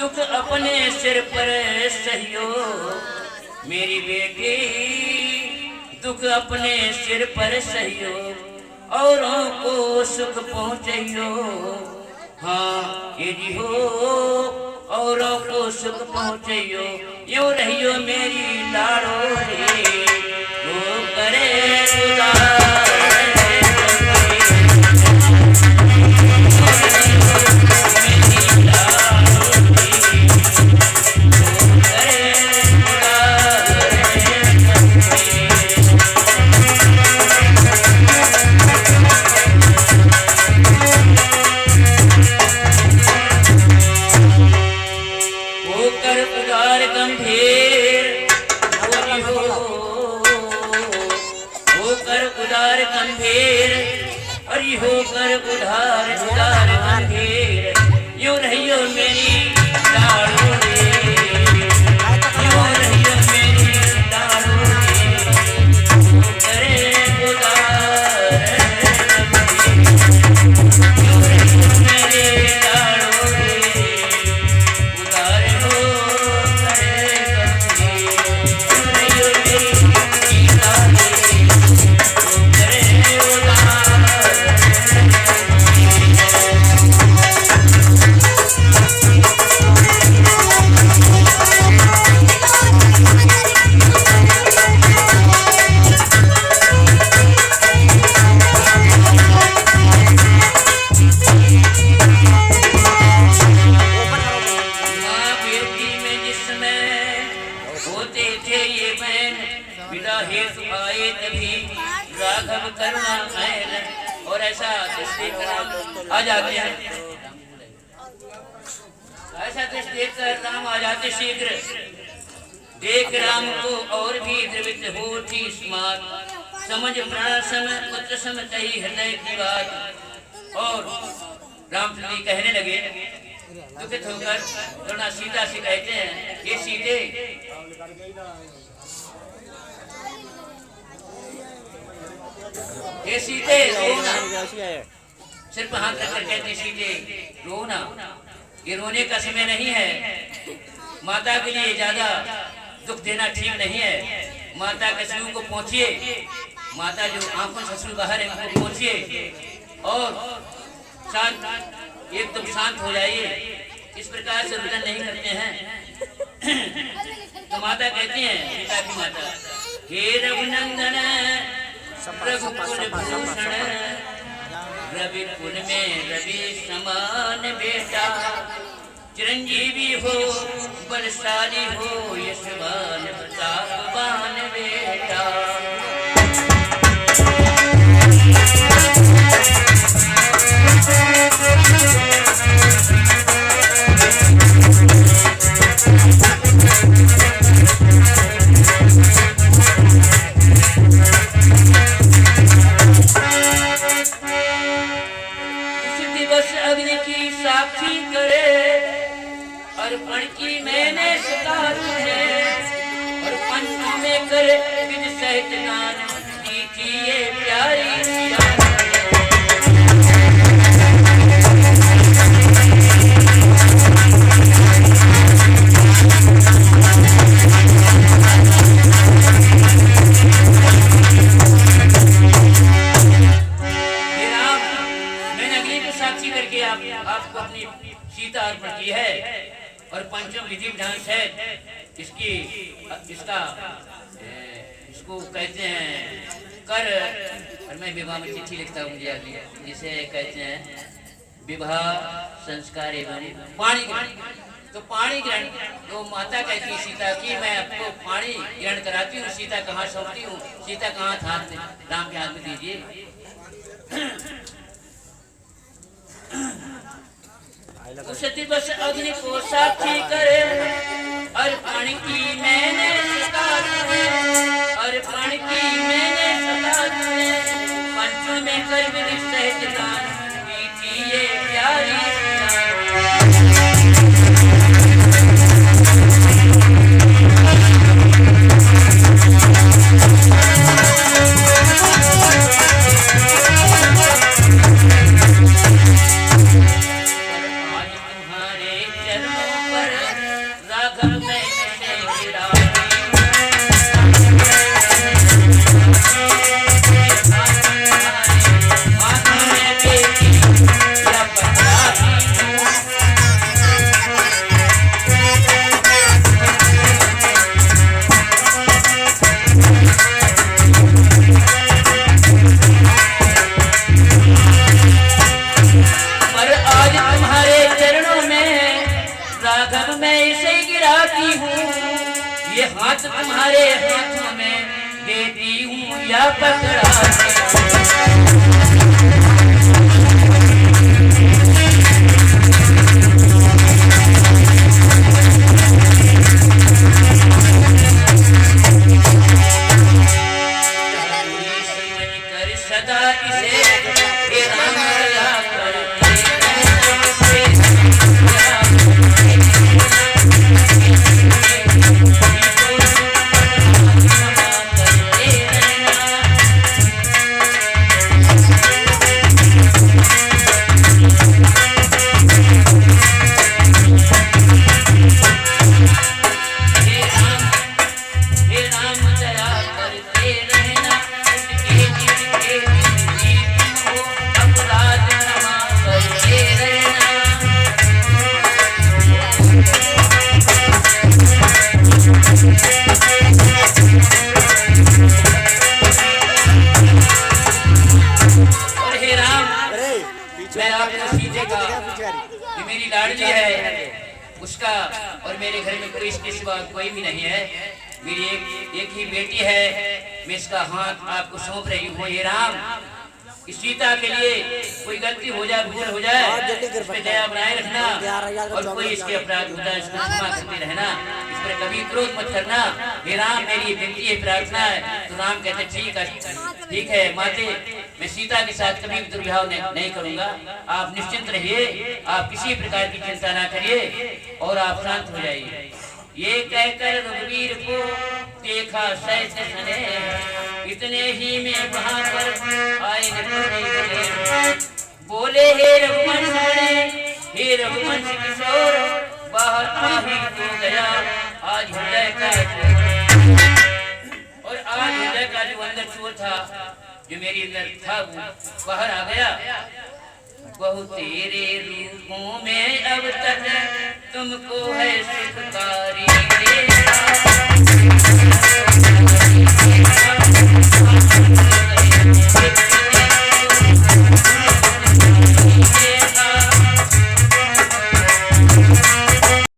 दुख अपने सिर पर सहियो मेरी बेटी, दुख अपने सिर पर सहियो औरों को सुख पहुँचइयो। हाँ ये जी हो औरों को सुख पहुँचइयो, यूं रहियो मेरी लाड़ो रे, वो करे उदार होकर उधार उधार अंधेर, यूं रहियो मेरी लाड़ो रे, यूं रहियो मेरी लाड़ो रे, करे उधार यूं रहियो मेरी लाड़ो रे, उधार हो करे यूं रहियो मेरी लाड़ो रे, करे उधार। राघव करुणा मैल और ऐसा दृष्टि आ जाते हैं, ऐसा दृष्टि कर राम आ जाते शीघ्र। देख राम को और भी द्रवित होती स्मार्ट, समझ प्राण सम पुत्र सम तही हृदय की बात। और रामचंद्र जी कहने लगे दुखित होकर करुणा सीता से कहते हैं, ये सीते ये सीते रोना, सिर्फ हाथ रखकर कहते सीते रोना, ये रोने का समय नहीं है। माता के लिए ज्यादा दुख देना ठीक नहीं है। माता के शिशु को पहुंचिए, माता जो आंखों से शिशु बाहर है उनको पहुंचिए और शांत एकदम शांत हो जाइए। इस प्रकार से रुदन नहीं करते हैं। तो माता कहती हैं, सीता की माता, हे रघुनंदन रघुकुल भूषण, रवि कुल में रवि समान बेटा, चिरंजीवी हो बलशाली हो यशवान प्रतापवान बेटा। अग्नि की साक्षी करे अर्पण की मैंने सदा तुझे, और पंच में करे विध सहित गान की ये प्यारी सिया। आपको अपनी सीता अर्पण की है और पंचम विधि विधान है इसकी इसको कहते हैं कर। और मैं विवाह में चिट्ठी लिखता हूँ मुझे अगली, जिसे कहते हैं विवाह संस्कार एवं पाणी ग्रहण। तो पाणी ग्रहण तो माता कहती है सीता की, मैं आपको पाणी ग्रहण कराती हूँ। सीता कहाँ सौंपती हूँ, सीता कहाँ हाथ में, राम के हाथ में दीजिए। उस दिवस अग्नि को साक्षी करे अर्पण की मैंने सदा तुझे, अर्पण की मैंने सदा तुझे, पंच में कर विधि सहित गान की ये प्यारी पर राघव मैं इसे गिराती हूँ, ये हाथ तुम्हारे हाथों में देती हूँ या पकड़ाती हूँ। मेरी लाडली है उसका, और मेरे घर में कोई इसके सिवा कोई भी नहीं है। मेरी एक ही बेटी है, मैं इसका हाथ आपको सौंप रही हूँ। ये राम, इस सीता के लिए कोई गलती हो जाए, भूल हो जाए, इस पे दया बनाए रखना, और कोई इसके अपराध होता है इसको क्षमा करते रहना, इस पर कभी क्रोध मत करना। हे राम, मेरी विनती है, प्रार्थना है। तो राम कहते ठीक है माते, मैं सीता के साथ कभी भी दुर्व्यवहार नहीं करूंगा, आप निश्चिंत रहिए, आप किसी प्रकार की चिंता ना करिए और आप शांत हो जाइए। ये कहकर रघुवीर को देखा सैस सने, इतने ही में वहां पर आए बोले हे रघुवंश, हे रघुवंश किशोर, बाहर आ ही तो गया आज हृदय का चोर। और आज हृदय का जो अंदर चोर था, जो मेरी अंदर था, वो बाहर आ गया। बहु तेरे रूपों में अब तक तुमको है सुखकारी, देखा